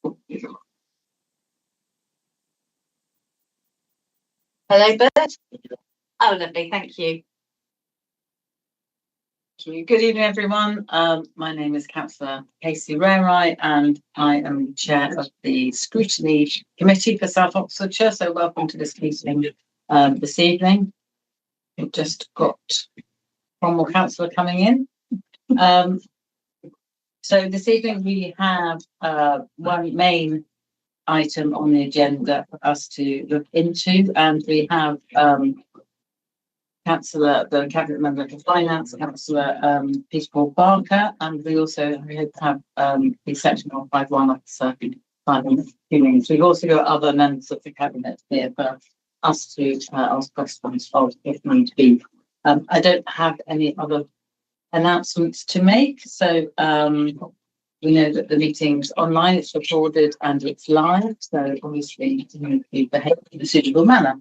Hello, Bert. Oh, lovely. Thank you. Thank you. Good evening, everyone. My name is Councillor Casey Rainwright, and I am the chair of the Scrutiny Committee for South Oxfordshire. So, welcome to this meeting this evening. We've just got one more councillor coming in. So, this evening we have one main item on the agenda for us to look into, and we have the Cabinet Member for Finance, Councillor Peter Paul Barker, and we also have the Section 151 Officer, Simon Hewings. We've also got other members of the Cabinet here for us to ask questions of if need be. I don't have any other announcements to make, so we know that the meeting's online, it's recorded and it's live, so obviously you behave in a suitable manner.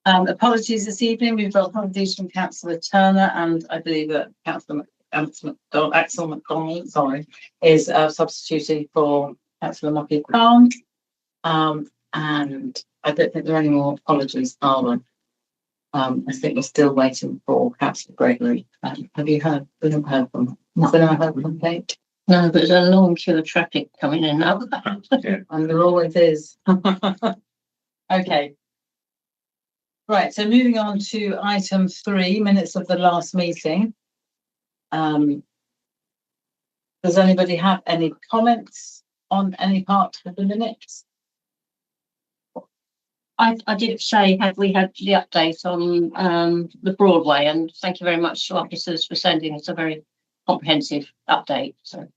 Apologies this evening. We've got apologies from Councillor Turner, and I believe that Councillor Axel McDonald, is substituting for Councillor Mocky Khan. And I don't think there are any more apologies, are there? I think we're still waiting for Councillor Gregory. Have you heard? We haven't heard from them. Has anyone heard from Kate? No, but there's a long queue of traffic coming in now. And there always is. Okay. Right, so moving on to item 3, minutes of the last meeting. Does anybody have any comments on any part of the minutes? I did say, have we had the update on the Broadway, and thank you very much to officers for sending us a very comprehensive update. So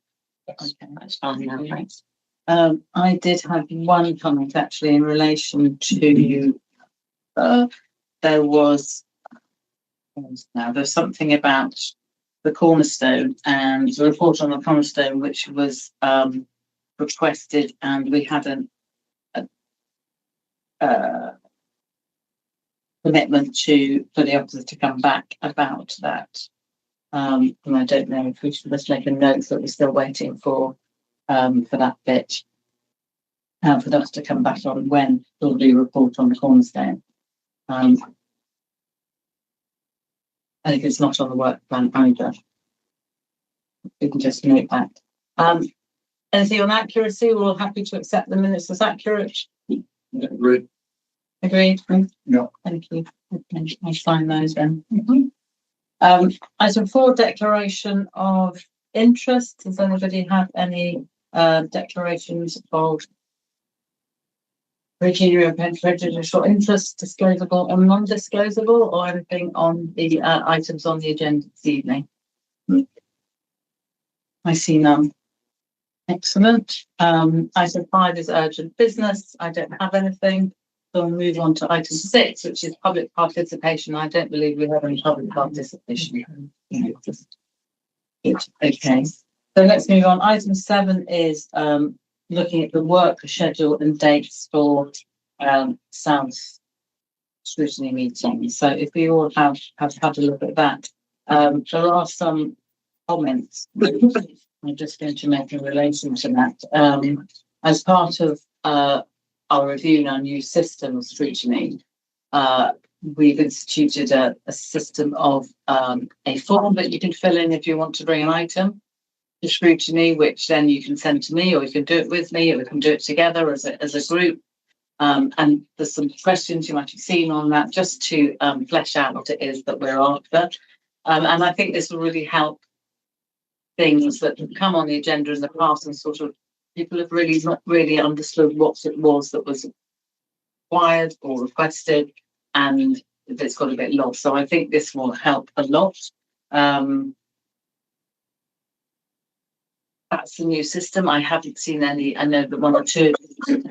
yes, okay, that's fine now, thanks. I did have one comment actually in relation to there's something about the cornerstone and the report on the cornerstone, which was requested, and we had a commitment for the officer to come back about that. And I don't know if we should just make a note that we're still waiting for that bit, for us to come back on when we'll do a report on the cornerstone. I think it's not on the work plan either. We can just note that. Anything on accuracy? We're all happy to accept the minutes as accurate. Agreed. Agreed? Yeah. Thank you. I'll sign those then. Item 4, declaration of interest. Does anybody have any declarations of prejudicial interest, disclosable and non-disclosable, or anything on the items on the agenda this evening? I see none. Excellent. Item 5 is urgent business. I don't have anything. So we'll move on to item 6, which is public participation. I don't believe we have any public participation. Okay. So let's move on. Item 7 is looking at the work schedule and dates for South Scrutiny meetings. So if we all have had a look at that, there are some comments I'm just going to make in relation to that. As part of our review in our new system of scrutiny, we've instituted a system of a form that you can fill in if you want to bring an item to scrutiny, which then you can send to me, or you can do it with me, or we can do it together as a group. And there's some questions you might have seen on that, just to flesh out what it is that we're after. And I think this will really help things that have come on the agenda in the past, and sort of people have really not really understood what it was that was required or requested, and it's got a bit lost. So I think this will help a lot. That's the new system. I haven't seen any. I know that one or two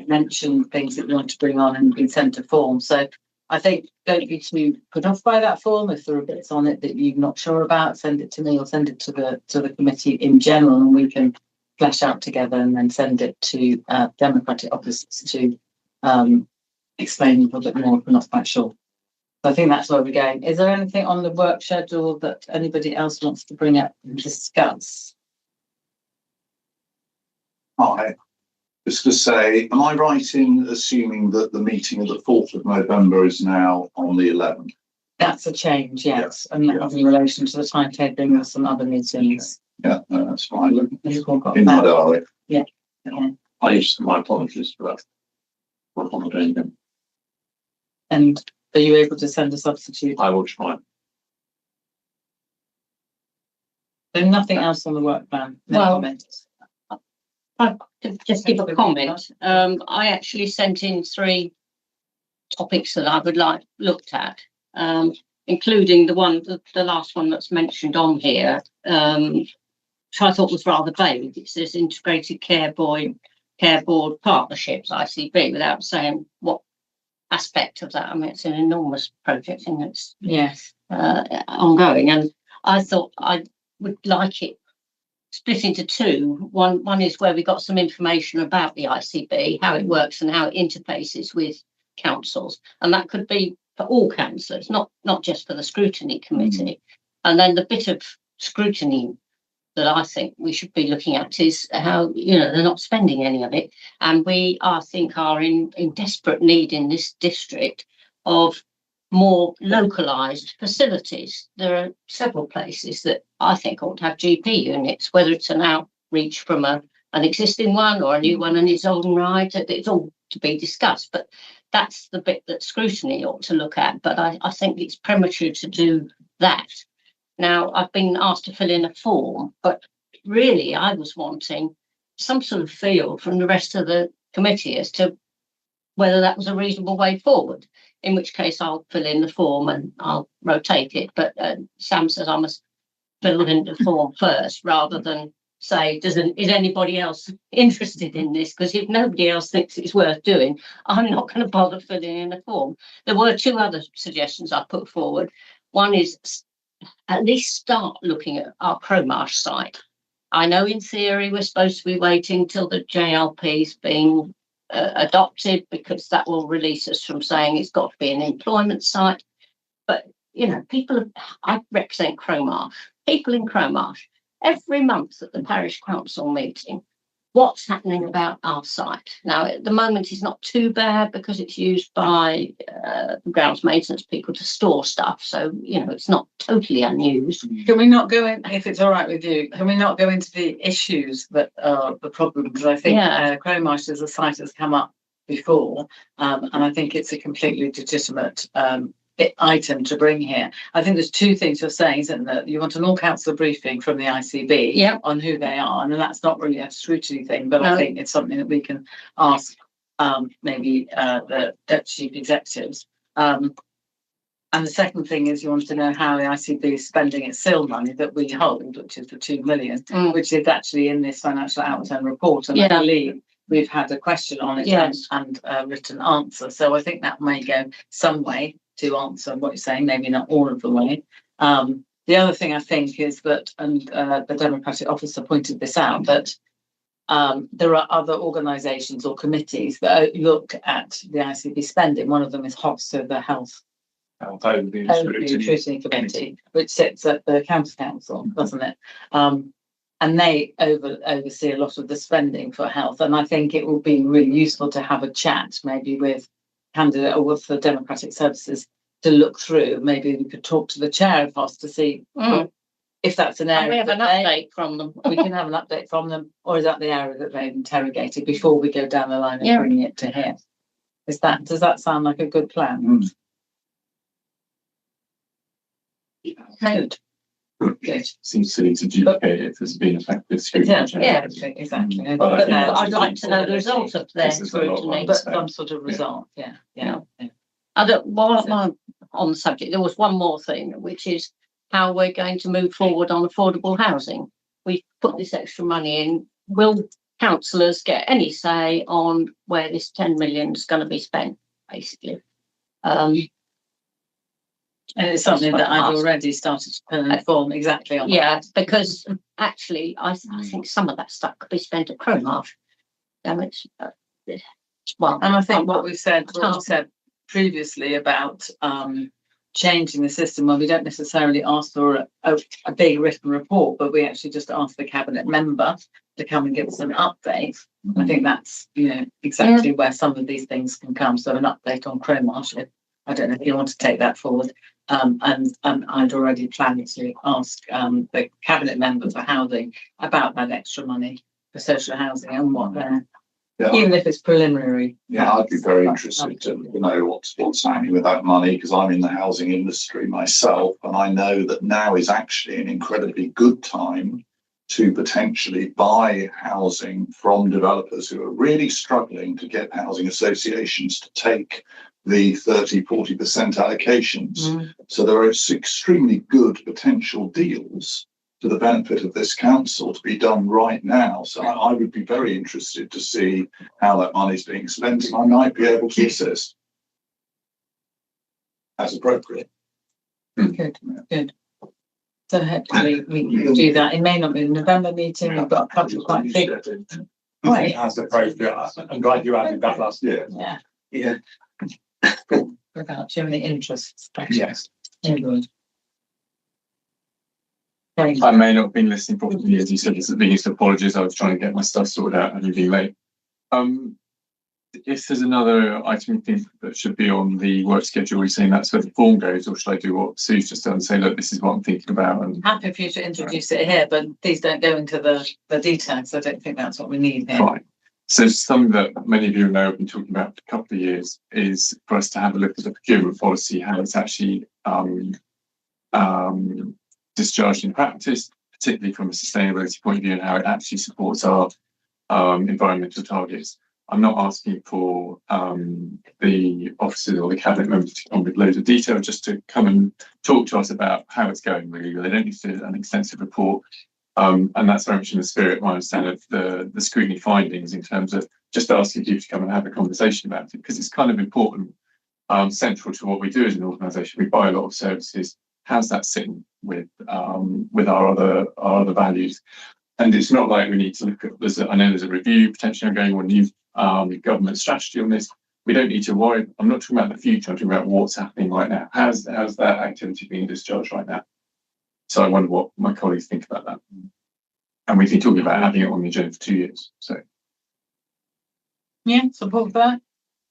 mentioned things that you want to bring on and been sent a form. So I think don't be too put off by that form. If there are bits on it that you're not sure about, send it to me or send it to the committee in general, and we can flesh out together and then send it to democratic officers to explain a little bit more if we're not quite sure. So I think that's where we're going. Is there anything on the work schedule that anybody else wants to bring up and discuss? I Just to say, am I right in assuming that the meeting of the 4th of November is now on the 11th? That's a change, yes, and that was in relation to the timetabling of some other meetings. Yeah, no, that's fine. We've all got In my that. diary. Yeah. My apologies for that. For accommodating them. And are you able to send a substitute? I will try. There's nothing else on the work plan? No Well, comments? I'll just give a comment. I actually sent in 3 topics that I would like looked at, including the last one that's mentioned on here, which I thought was rather vague. It says integrated care board partnerships, ICB, without saying what aspect of that. I mean, it's an enormous project and it's Yes. ongoing, and I thought I would like it split into 2. One is where we got some information about the ICB, how it works and how it interfaces with councils, and that could be for all councillors, not just for the scrutiny committee. And then the bit of scrutiny that I think we should be looking at is how, they're not spending any of it, and we I think are in desperate need in this district of more localised facilities. There are several places that I think ought to have GP units, whether it's an outreach from an existing one or a new one in its own right. It's all to be discussed, but that's the bit that scrutiny ought to look at. But I think it's premature to do that. Now, I've been asked to fill in a form, but really I was wanting some sort of feel from the rest of the committee as to whether that was a reasonable way forward, in which case I'll fill in the form and I'll rotate it. But Sam says I must fill in the form first rather than say, is anybody else interested in this? Because if nobody else thinks it's worth doing, I'm not going to bother filling in a form. There were 2 other suggestions I put forward. One is at least start looking at our Cromarsh site. I know in theory we're supposed to be waiting till the JLP's being adopted, because that will release us from saying it's got to be an employment site. But I represent Cromarsh. People in Cromarsh, every month at the parish council meeting, what's happening about our site? Now, at the moment, it's not too bad because it's used by grounds maintenance people to store stuff. So, it's not totally unused. Can we not go in, if it's all right with you, can we not go into the issues that are the problem? Because I think Cromarsh as a site has come up before, and I think it's a completely legitimate item to bring here. I think there's 2 things you're saying, isn't there? You want an all-council briefing from the ICB on who they are, and that's not really a scrutiny thing, but I think it's something that we can ask maybe the deputy chief executives. And the second thing is you want to know how the ICB is spending its SIL money that we hold, which is the 2 million, which is actually in this financial outturn report, and I believe we've had a question on it and a written answer. So I think that may go some way to answer what you're saying, maybe not all of the way. The other thing I think is that, and the Democratic officer pointed this out, that there are other organisations or committees that look at the ICB spending. One of them is HOS, so the Health Scrutiny Committee, which sits at the County Council, doesn't it? And they oversee a lot of the spending for health. And I think it will be really useful to have a chat, maybe with candidate or with the Democratic Services, to look through. Maybe we could talk to the chair of HOS to see if that's an area. We have an update from them. We can have an update from them, or is that the area that they've interrogated before we go down the line and bringing it to here? Does that sound like a good plan? Good. Good. Seems silly to duplicate it as being effective scrutiny. Yeah, exactly. But I'd like to know the result of their scrutiny. But some sort of result, While I'm on the subject, there was one more thing, which is how we're going to move forward on affordable housing. We've put this extra money in. Will councillors get any say on where this 10 million is going to be spent, basically? And it's something that I've already started to put in a form exactly on. Yeah, because actually, I think some of that stuff could be spent at Cromarsh. And I think what we said previously about changing the system when we don't necessarily ask for a big written report, but we actually just ask the cabinet member to come and give us an update. I think that's, exactly where some of these things can come. So an update on Cromarsh. I don't know if you want to take that forward. And I'd already planned to ask the cabinet member for housing about that extra money for social housing and what they're, even if it's preliminary. Yeah, I'd be very interested to know what's happening with that money, because I'm in the housing industry myself, and I know that now is actually an incredibly good time to potentially buy housing from developers who are really struggling to get housing associations to take the 30-40% allocations. So there are extremely good potential deals to the benefit of this council to be done right now. So I would be very interested to see how that money is being spent, and I might be able to assist as appropriate. Good. So hopefully we can do that. It may not be the November meeting. We've got a couple of quite big. Right. As appropriate. I'm glad you added that last year. Yeah. Without too many interests. Yes. Good. I may not have been listening properly, as you said, it's the biggest apologies. I was trying to get my stuff sorted out and being late. If there's another item you think that should be on the work schedule, are you saying that's where the form goes, or should I do what Sue's just done and say, look, this is what I'm thinking about? And happy for you to introduce it here, but please don't go into the details. I don't think that's what we need here. Fine. So something that many of you know I've been talking about for a couple of years is for us to have a look at the procurement policy, how it's actually discharged in practice, particularly from a sustainability point of view, and how it actually supports our environmental targets. I'm not asking for the officers or the cabinet members to come with loads of detail, just to come and talk to us about how it's going, really. They don't need to do an extensive report. And that's very much in the spirit, my understanding, of the scrutiny findings, in terms of just asking you to come and have a conversation about it, because it's kind of important, central to what we do as an organisation. We buy a lot of services. How's that sitting with our other values? And it's not like we need to look at. I know there's a review potentially going on, new government strategy on this. We don't need to worry. I'm not talking about the future. I'm talking about what's happening right now. How's that activity being discharged right now? So I wonder what my colleagues think about that. And we've been talking about having it on the agenda for 2 years. So yeah, support that.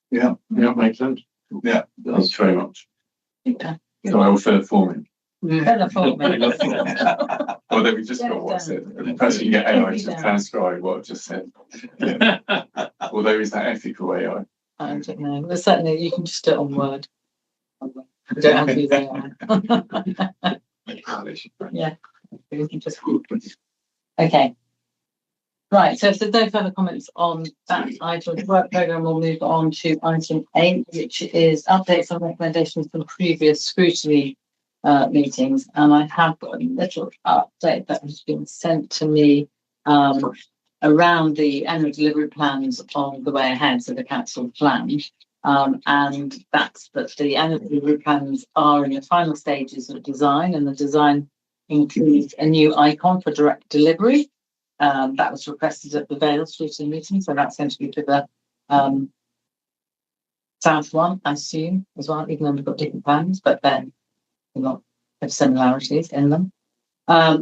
Yeah, makes sense. Yeah, Thanks very much. Yeah. So I will fill the form in. Although we just got what I said. Perhaps you can get AI to transcribe what I've just said. Yeah. Although is that ethical AI? I don't know. But certainly you can just do it on Word. You don't have to use AI. Yeah. You can just. Okay. Right. So if there's no further comments on that item of the work programme, we'll move on to item 8, which is updates on recommendations from previous scrutiny meetings, and I have got a little update that has been sent to me around the annual delivery plans on the way ahead, so the council plan, and that's that the annual delivery plans are in the final stages of design, and the design includes a new icon for direct delivery that was requested at the Vale scrutiny meeting, so that's going to be for the south one, I assume, as well, even though we've got different plans, but then a lot of similarities in them.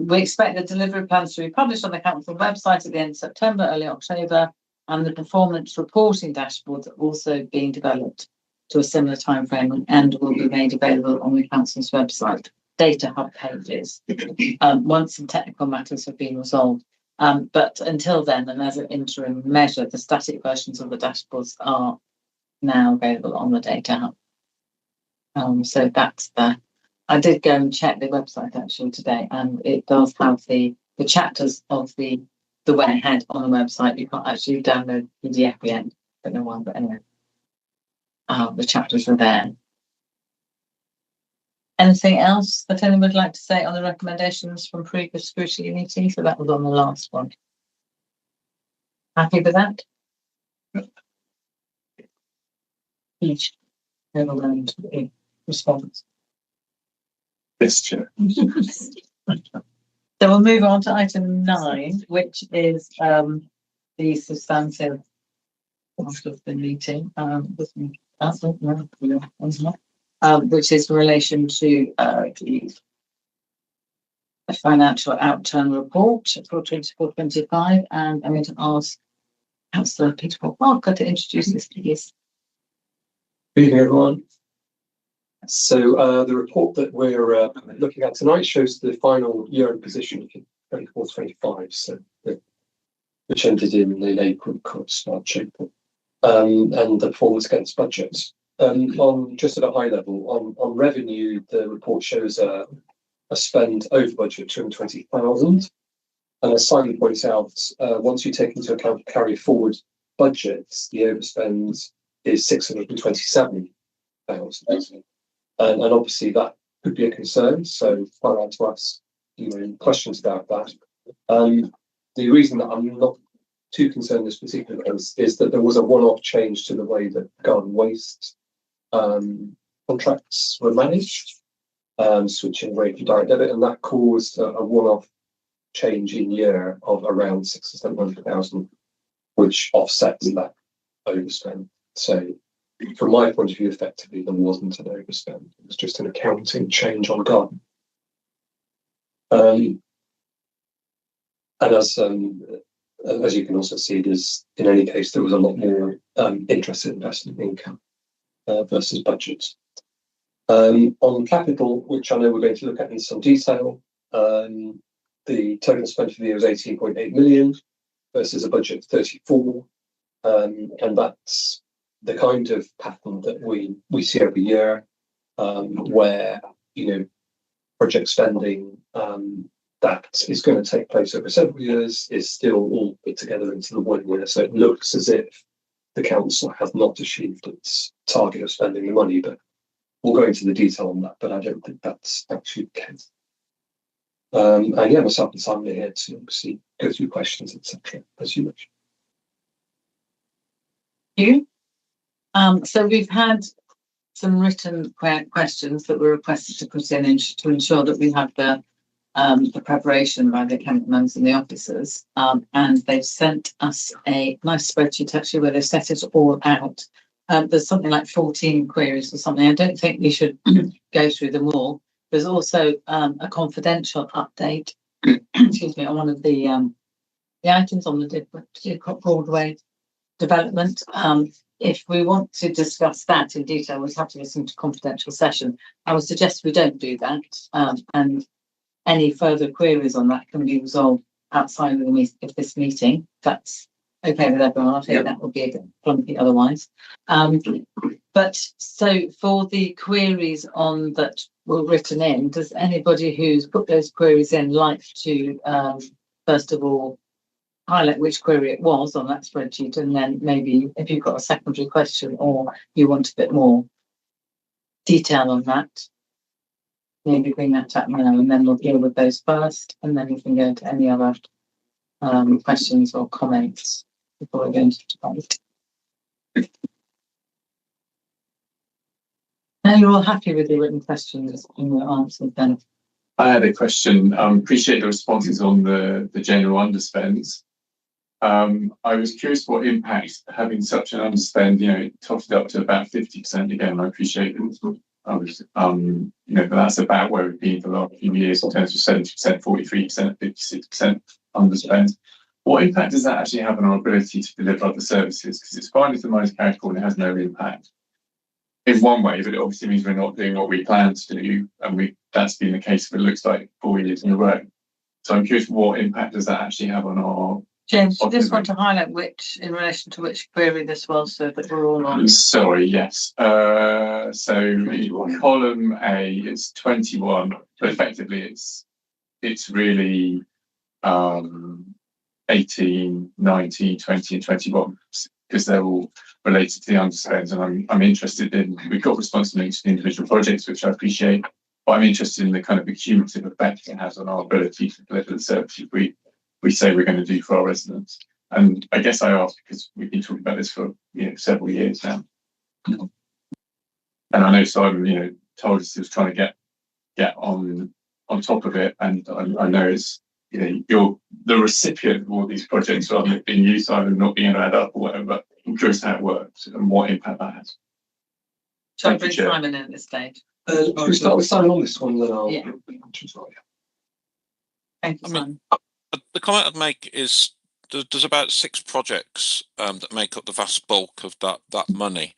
We expect the delivery plans to be published on the council website at the end of September, early October, and the performance reporting dashboards are also being developed to a similar timeframe and will be made available on the council's website data hub pages once some technical matters have been resolved. But until then, and as an interim measure, the static versions of the dashboards are now available on the data hub. So that's the. I did go and check the website actually today, and it does have the chapters of the way ahead on the website. You can't actually download PDF yet. Don't know why, but anyway, the chapters are there. Anything else that anyone would like to say on the recommendations from previous scrutiny meetings? So that was on the last one. Happy with that? Each overwhelmed response. Yes, Chair. So we'll move on to item 9, which is the substantive part of the meeting. which is in relation to the financial outturn report for 24-25, and I'm going to ask Councillor Peter Walker to introduce this, please. Good evening, everyone. So the report that we're looking at tonight shows the final year-end position for 24-25, so which ended in late April, March, April, and the performance against budgets. On just at a high level, on revenue, the report shows a spend over budget of 220,000. And as Simon points out, once you take into account carry forward budgets, the overspend is 627,000. And obviously that could be a concern. So finance to us, questions about that. The reason that I'm not too concerned in this particular case is that there was a one-off change to the way that garden waste contracts were managed, switching away from direct debit, and that caused a one-off change in year of around 600,000 or 700,000, which offsets that overspend. So from my point of view, effectively, there wasn't an overspend. It was just an accounting change on garden. And as you can also see, there's in any case there was a lot more interest in investment income versus budgets. On capital, which I know we're going to look at in some detail, the total spend for the year was 18.8 million versus a budget of 34, and that's the kind of pattern that we see every year, where project spending that is going to take place over several years is still all put together into the 1 year. So it looks as if the council has not achieved its target of spending the money, but we'll go into the detail on that. But I don't think that's actually the case. And yeah, myself and Simon are here to obviously go through questions, etc. as you wish. Thank you. So we've had some written questions that were requested to put in to ensure that we have the preparation by the account members and the officers, and they've sent us a nice spreadsheet actually where they've set it all out. There's something like 14 queries or something. I don't think we should go through them all. There's also a confidential update, excuse me, on one of the items on the Broadway development. If we want to discuss that in detail, we'd have to listen to confidential session. I would suggest we don't do that, and any further queries on that can be resolved outside of this meeting. That's okay with everyone. I think that would be a bit clunky otherwise. But so for the queries on that were written in, does anybody who's put those queries in like to first of all highlight which query it was on that spreadsheet, and then maybe if you've got a secondary question or you want a bit more detail on that, maybe bring that up now, and then we'll deal with those first, and then we can go into any other questions or comments before we go into debate. Now you're all happy with the written questions and your answers then? I had a question. Appreciate the responses on the general underspends. I was curious what impact having such an underspend, it topped it up to about 50% again. I appreciate it. But that's about where we've been for the last few years in terms of 70%, 43%, 56% underspend. What impact does that actually have on our ability to deliver other services? Because it's fine if the money's carried forward and it has no impact in one way, but it obviously means we're not doing what we plan to do, and that's been the case for it looks like 4 years in a row. So I'm curious, what impact does that actually have on our... James, you just want to highlight in relation to which query this was, so that we're all on. Sorry, yes. So column A, it's 21, but effectively it's really 18, 19, 20, and 21, because they're all related to the underspends. And I'm interested in, we've got responsibility to individual projects, which I appreciate, but I'm interested in the kind of the cumulative effect it has on our ability to deliver the services we say we're going to do for our residents. And I guess I asked because we've been talking about this for several years now. And I know Simon, told us he was trying to get on top of it, and I know it's you're the recipient of all these projects rather than being you, Simon, not being able to add up or whatever. But I'm curious how it works and what impact that has. Shall I Thank you, bring Chair. Simon in at this stage? Can we start with Simon on this one, then I'll. Yeah. Thank you, I mean, Simon. The comment I'd make is there's about 6 projects that make up the vast bulk of that money,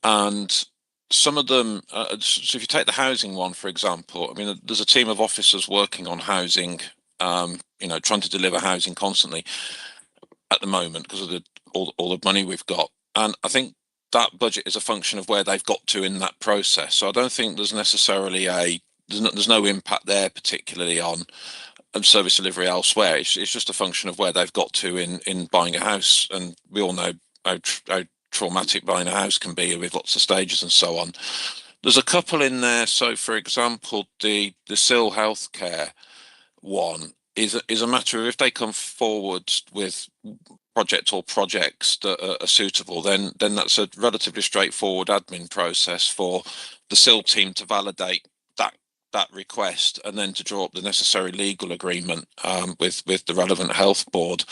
and some of them. So if you take the housing one, for example, I mean, there's a team of officers working on housing, trying to deliver housing constantly at the moment because of all the money we've got, and I think that budget is a function of where they've got to in that process. So I don't think there's necessarily there's no impact there particularly on service delivery elsewhere. It's just a function of where they've got to in buying a house, and we all know how traumatic buying a house can be with lots of stages and so on. There's a couple in there. So, for example, the SIL healthcare one is a matter of if they come forward with project or projects that are suitable, then that's a relatively straightforward admin process for the SIL team to validate that request and then to draw up the necessary legal agreement with the relevant health board.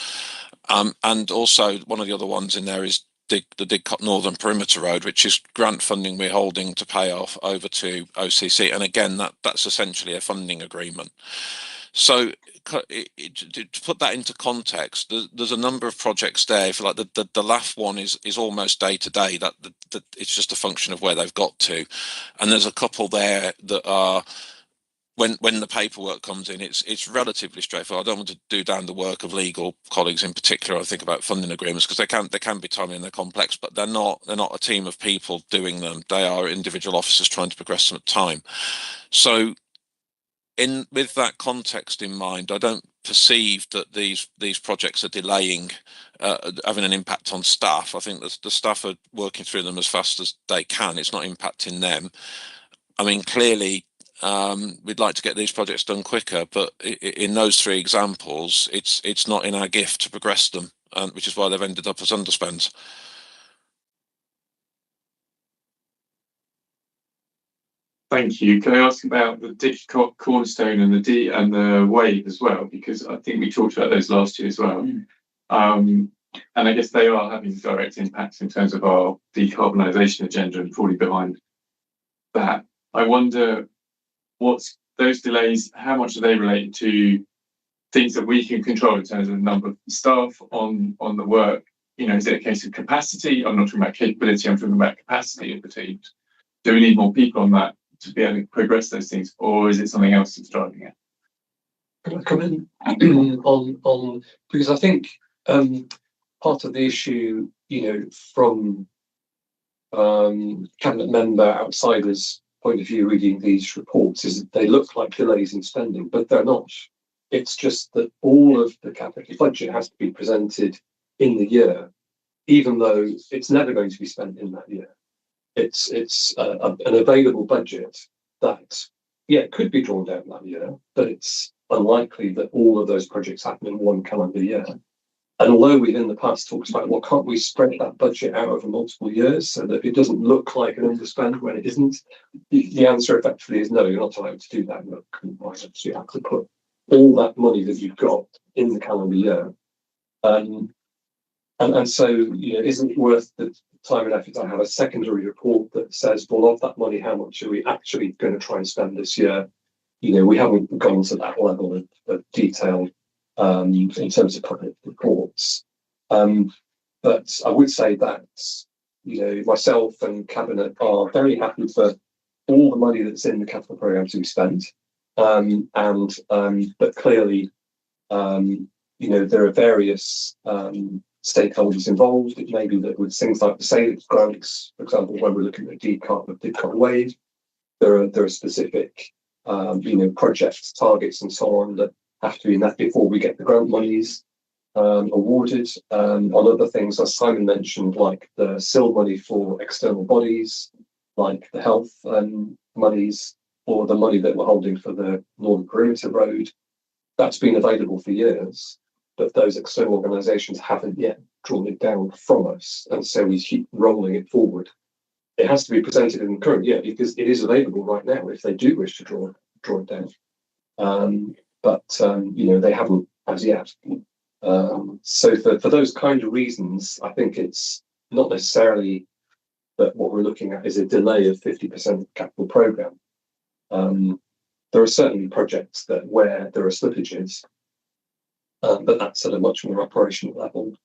And also one of the other ones in there is the Didcot Northern Perimeter Road, which is grant funding we're holding to pay off over to OCC. And again, that's essentially a funding agreement. So to put that into context, there's a number of projects there. If you like, the LAF one is almost day to day. That it's just a function of where they've got to, and there's a couple there that are when the paperwork comes in, it's relatively straightforward. I don't want to do down the work of legal colleagues in particular. I think about funding agreements because they can be timely and they're complex, but they're not a team of people doing them. They are individual officers trying to progress them at time. So with that context in mind, I don't perceive that these projects are delaying, having an impact on staff. I think the staff are working through them as fast as they can. It's not impacting them. I mean, clearly, we'd like to get these projects done quicker, but in those 3 examples, it's not in our gift to progress them, which is why they've ended up as underspends. Thank you. Can I ask about the Didcot Cornerstone and the Wave as well? Because I think we talked about those last year as well. And I guess they are having direct impacts in terms of our decarbonisation agenda and falling behind that. I wonder what's those delays, how much are they related to things that we can control in terms of the number of staff on the work? Is it a case of capacity? I'm not talking about capability, I'm talking about capacity of the teams. Do we need more people on that to be able to progress those things, or is it something else that's driving it? Can I come in on because I think part of the issue, from cabinet member outsiders' point of view, reading these reports, is that they look like delays in spending, but they're not. It's just that all of the capital budget has to be presented in the year, even though it's never going to be spent in that year. It's an available budget that, it could be drawn down that year, but it's unlikely that all of those projects happen in one calendar year. And although we've in the past talked about, well, can't we spread that budget out over multiple years so that it doesn't look like an underspend when it isn't? The answer effectively is no, you're not allowed to do that. You have to put all that money that you've got in the calendar year. And so, isn't it worth the time and effort to have a secondary report that says, well, of that money, how much are we actually going to try and spend this year? We haven't gone to that level of detail in terms of public reports. But I would say that, myself and Cabinet are very happy for all the money that's in the capital programme to be spent. But clearly, there are various stakeholders involved. It may be that with things like the savings grants, for example, when we're looking at Didcot Wave, there are specific project targets and so on that have to be met before we get the grant monies awarded. On other things, as Simon mentioned, like the SIL money for external bodies, like the health monies, or the money that we're holding for the Northern Perimeter Road, that's been available for years, but those external organisations haven't yet drawn it down from us, and so we keep rolling it forward. It has to be presented in the current year because it is available right now if they do wish to draw it down. But they haven't as yet. So for those kind of reasons, I think it's not necessarily but what we're looking at is a delay of 50% of the capital programme. There are certain projects where there are slippages, but that's at a much more operational level.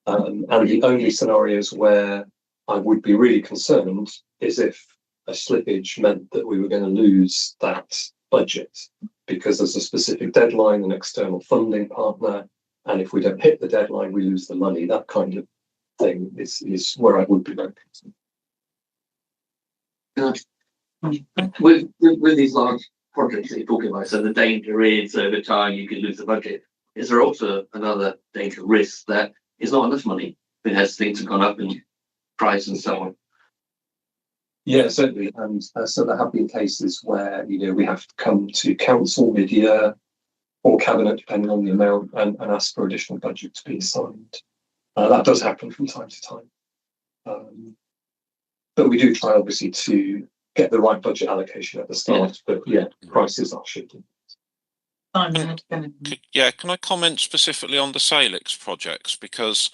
And the only scenarios where I would be really concerned is if a slippage meant that we were going to lose that budget because there's a specific deadline, an external funding partner, and if we don't hit the deadline, we lose the money. That kind of thing is where I would be very concerned. With these large projects that you're talking about, so the danger is over time you could lose the budget. Is there also another danger risk that is not enough money because things have gone up in price and so on? Yeah, certainly. And so there have been cases where, we have to come to council mid-year or cabinet, depending on the amount, and ask for additional budget to be assigned. That does happen from time to time. But we do try, obviously, to get the right budget allocation at the start. But yeah, prices are shifting. Can I comment specifically on the Salix projects? Because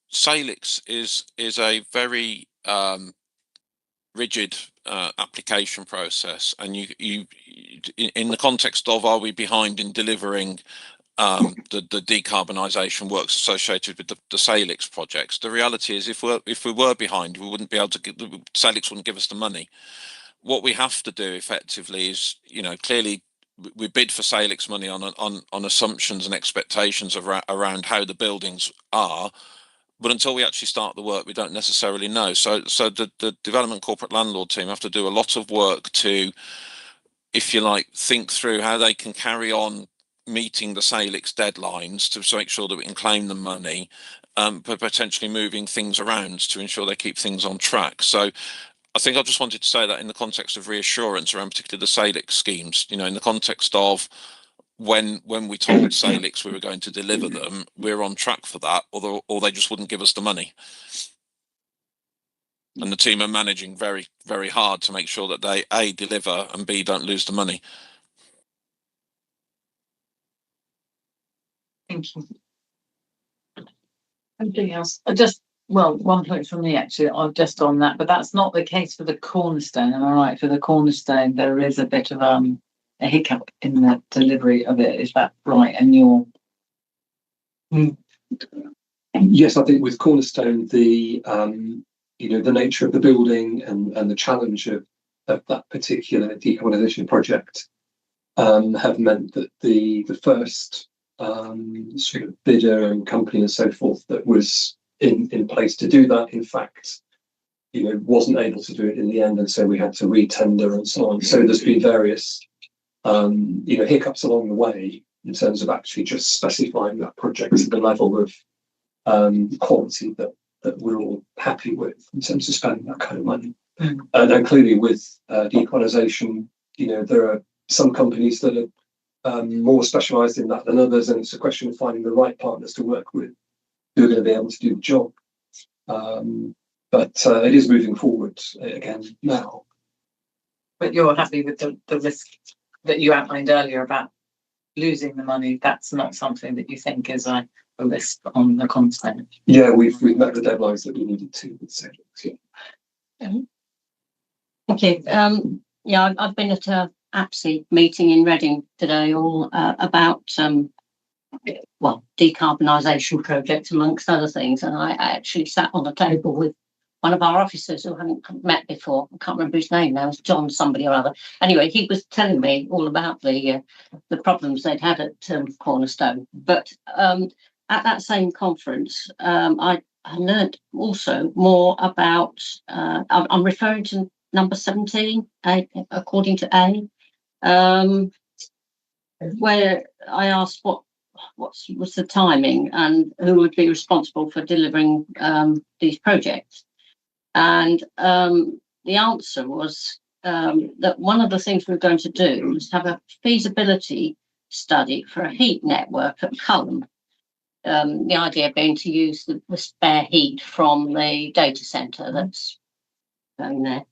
Salix is a very rigid application process, and you in the context of are we behind in delivering the decarbonisation works associated with the Salix projects, the reality is if we were behind, we wouldn't be able to Salix wouldn't give us the money. What we have to do effectively is, clearly we bid for Salix money on assumptions and expectations around how the buildings are. But until we actually start the work, we don't necessarily know. So the development corporate landlord team have to do a lot of work to, if you like, think through how they can carry on meeting the Salix deadlines to make sure that we can claim the money, but potentially moving things around to ensure they keep things on track. So I think I just wanted to say that in the context of reassurance around particularly the Salix schemes, in the context of when we told Salix we were going to deliver them, we're on track for that, or they just wouldn't give us the money. And the team are managing very, very hard to make sure that they A, deliver, and B, don't lose the money. Thank you. Anything else? One point from me actually, just on that, but that's not the case for the cornerstone. Am I right? For the cornerstone, there is a bit of a hiccup in the delivery of it. Is that right? And you're Yes, I think with Cornerstone, the nature of the building and the challenge of that particular decarbonisation project have meant that the first sort of bidder and company and so forth that was in place to do that, in fact, wasn't able to do it in the end, and so we had to re-tender and so on. So there's been various hiccups along the way in terms of actually just specifying that project to the level of quality that we're all happy with in terms of spending that kind of money. And clearly with decarbonisation, there are some companies that are more specialised in that than others, and it's a question of finding the right partners to work with who are going to be able to do the job. But it is moving forward again now. But you're happy with the risk that you outlined earlier about losing the money? That's not something that you think is a risk on the Cornerstone? Yeah, we've met the deadlines that we needed to with Salix. Yeah. Thank you. I've been at a APSI meeting in Reading today, all about decarbonisation projects amongst other things, and I actually sat on a table with one of our officers who I hadn't met before. I can't remember his name now. It was John somebody or other. Anyway, he was telling me all about the problems they'd had at Cornerstone. But at that same conference, I learned also more about. I'm referring to number 17, according to A, where I asked what was the timing and who would be responsible for delivering these projects. And the answer was that one of the things we were going to do was have a feasibility study for a heat network at Culham. The idea being to use the spare heat from the data centre that's going there.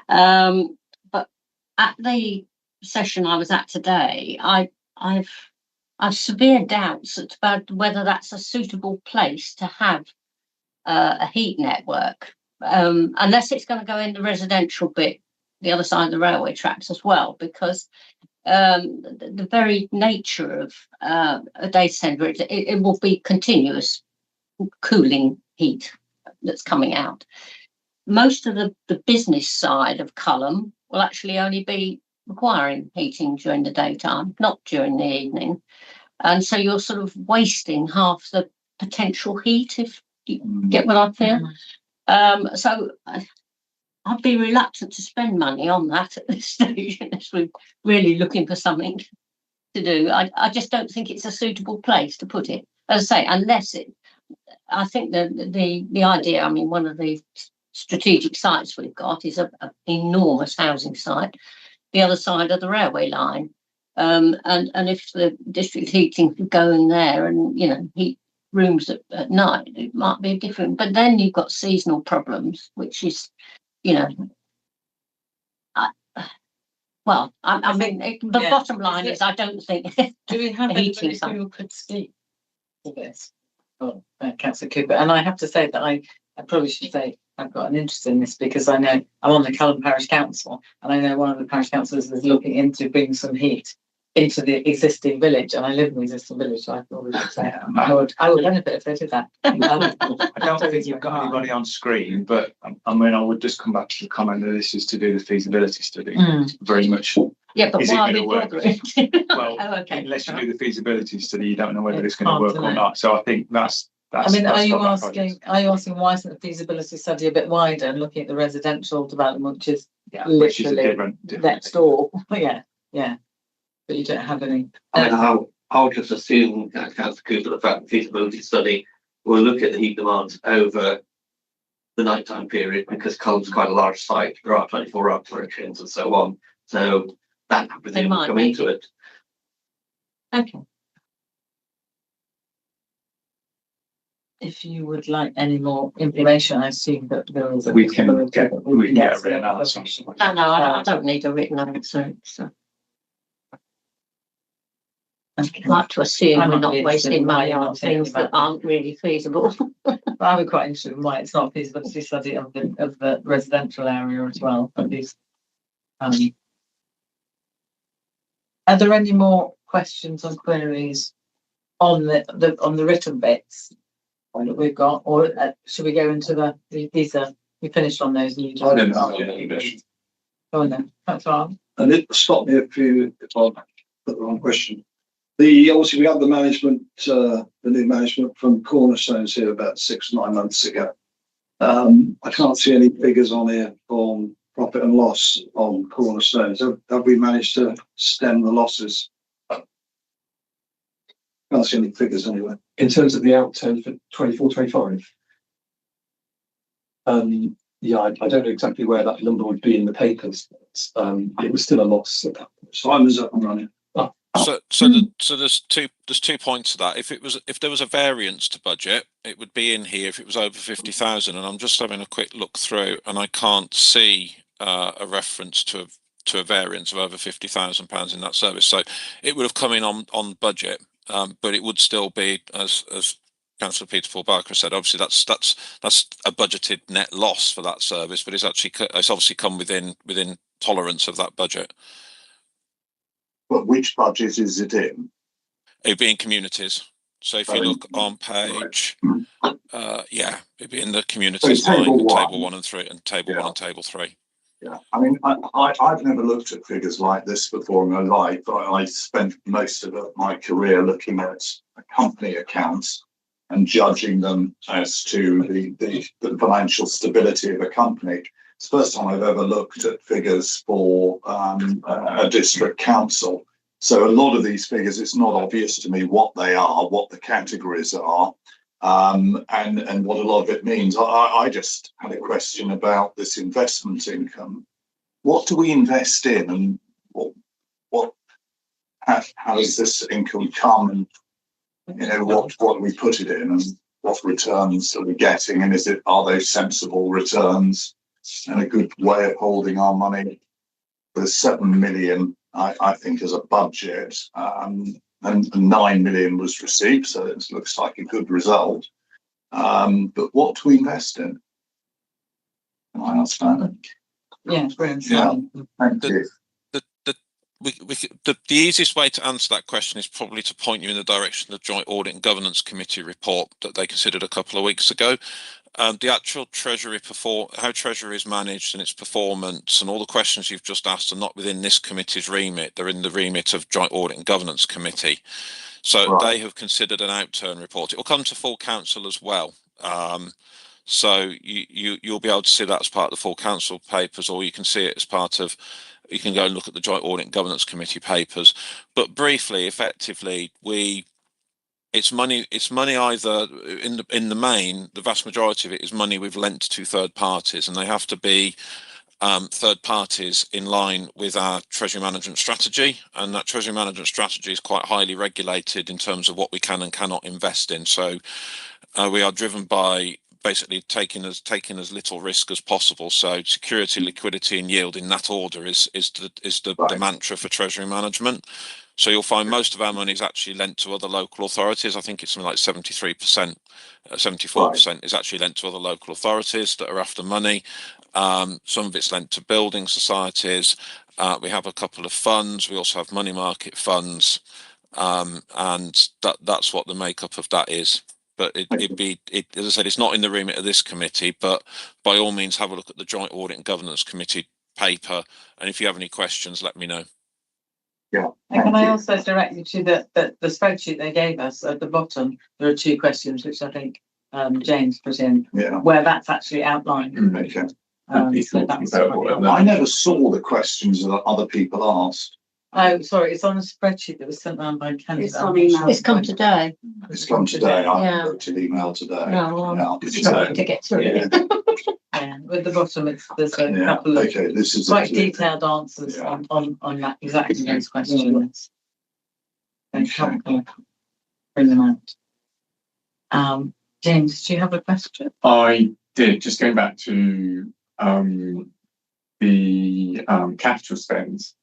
But at the session I was at today, I've severe doubts about whether that's a suitable place to have a heat network. unless it's going to go in the residential bit, the other side of the railway tracks as well, because the very nature of a data centre, it will be continuous cooling heat that's coming out. Most of the business side of Culham will actually only be requiring heating during the daytime, not during the evening. And so you're sort of wasting half the potential heat, if you get what I feel. So I'd be reluctant to spend money on that at this stage, unless we're really looking for something to do. I just don't think it's a suitable place to put it. As I say, unless it, I think the idea, I mean, one of the strategic sites we've got is an enormous housing site, the other side of the railway line. And if the district heating could go in there and, you know, heat rooms at night, it might be different. But then you've got seasonal problems, which is, you know, I mean, the bottom line is I don't think. Do we have anybody who could speak to this? Oh, Councillor Cooper. And I have to say that I probably should say I've got an interest in this, because I know I'm on the Culham Parish Council, and I know one of the parish councillors is looking into bringing some heat into the existing village, and I live in the existing village, so I thought we should say I would benefit if they did that. I don't think you've got anybody on screen, but I mean, I would just come back to the comment that this is to do the feasibility study. Very much. Yeah, but Is it why are gonna we work? bothering? Well, Oh, okay. unless you do the feasibility study, you don't know whether it's going Hard to work to or know. not. So I think that's. I mean, that's are you what that project asking why isn't the feasibility study a bit wider and looking at the residential development, which is is. Yeah, which is a literally different next door? Yeah. But you don't have any. I mean, I'll just assume, Councillor Cooper, the fact the feasibility study will look at the heat demands over the nighttime period, because Culham's quite a large site. There are 24-hour operations and so on. So that everything will might come make into it. Okay. If you would like any more information, I assume that there is. We can get a written some answer. information. No, I don't need a written answer. So I'd like to assume I'm we're not not really wasting interested in money why you're on not thinking things that about aren't really feasible. But I would quite interested in why it's not a feasibility study of the residential area as well. At least. Are there any more questions or queries on the written bits that we've got, or should we go into these are we finished on those? And you just, I don't know. Yeah. go on then. That's all. And it stopped me if I put the wrong question. Obviously we had the management, the new management from Cornerstones here about 6 or 9 months ago. I can't see any figures on here on profit and loss on Cornerstones. Have we managed to stem the losses? Can't see any figures anyway. In terms of the outturn for 24-25, yeah, I don't know exactly where that number would be in the papers. But, it was still a loss at that point. Simon's up and running. So there's two points to that. If there was a variance to budget, it would be in here if it was over 50,000. And I'm just having a quick look through, and I can't see a reference to a variance of over £50,000 in that service. So it would have come in on budget, but it would still be, as Councillor Peter Paul Barker said, obviously that's a budgeted net loss for that service, but it's obviously come within tolerance of that budget. But which budget is it in? It'd be in communities. So if you look on page, it'd be in the communities So line, table table 1. 1 and 3, and table 1 and table 3. Yeah, I mean, I've never looked at figures like this before in my life. I spent most of my career looking at company accounts and judging them as to the financial stability of a company. It's the first time I've ever looked at figures for a district council. So a lot of these figures, it's not obvious to me what they are, what the categories are, and what a lot of it means. I just had a question about this investment income. What do we invest in, and how does this income come, and what do we put it in, and what returns are we getting, and are they sensible returns and a good way of holding our money? With 7 million, I think, as a budget, and 9 million was received, so it looks like a good result. But what do we invest in? Can I ask that? Yeah, brilliant. Yeah. Thank The- you. The easiest way to answer that question is probably to point you in the direction of the Joint Audit and Governance Committee report that they considered a couple of weeks ago. The actual Treasury how Treasury is managed and its performance and all the questions you've just asked are not within this committee's remit. They're in the remit of Joint Audit and Governance Committee. So Right. they have considered an outturn report. It will come to full council as well. So you'll be able to see that as part of the full council papers, or you can see it as part of. You can go and look at the Joint Audit and Governance Committee papers. But briefly, effectively, it's money either in the main, the vast majority of it is money we've lent to third parties, and they have to be third parties in line with our treasury management strategy, and that treasury management strategy is quite highly regulated in terms of what we can and cannot invest in. So we are driven by basically taking as little risk as possible. So security, liquidity, and yield in that order is the mantra for treasury management. So you'll find most of our money is actually lent to other local authorities. I think it's something like 73%, 74% is actually lent to other local authorities that are after money. Some of it's lent to building societies. We have a couple of funds. We also have money market funds, and that's what the makeup of that is. But as I said, it's not in the remit of this committee, but by all means have a look at the Joint Audit and Governance Committee paper, and if you have any questions, let me know. Yeah. And can I also direct you to the spreadsheet they gave us at the bottom? There are 2 questions which I think James put in, where that's actually outlined. Okay. So that's I never saw the questions that other people asked. Oh, sorry, it's on a spreadsheet that was sent around by Canada. It's on email. It's come today. It's come today. I Yeah. looked at email today. No, Yeah. it's not to get through. Yeah. Yeah, at the bottom, there's a Yeah. couple of Okay. This is quite detailed answers Yeah. on that exactly those questions. Okay. Bring them out. James, do you have a question? I did, just going back to the capital spends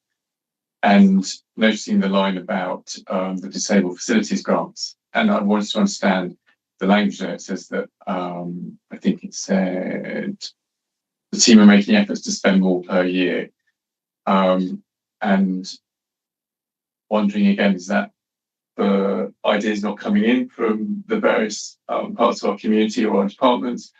and noticing the line about the disabled facilities grants. And I wanted to understand the language there. It says that I think it said the team are making efforts to spend more per year. And wondering again, is that the ideas not coming in from the various parts of our community or our departments?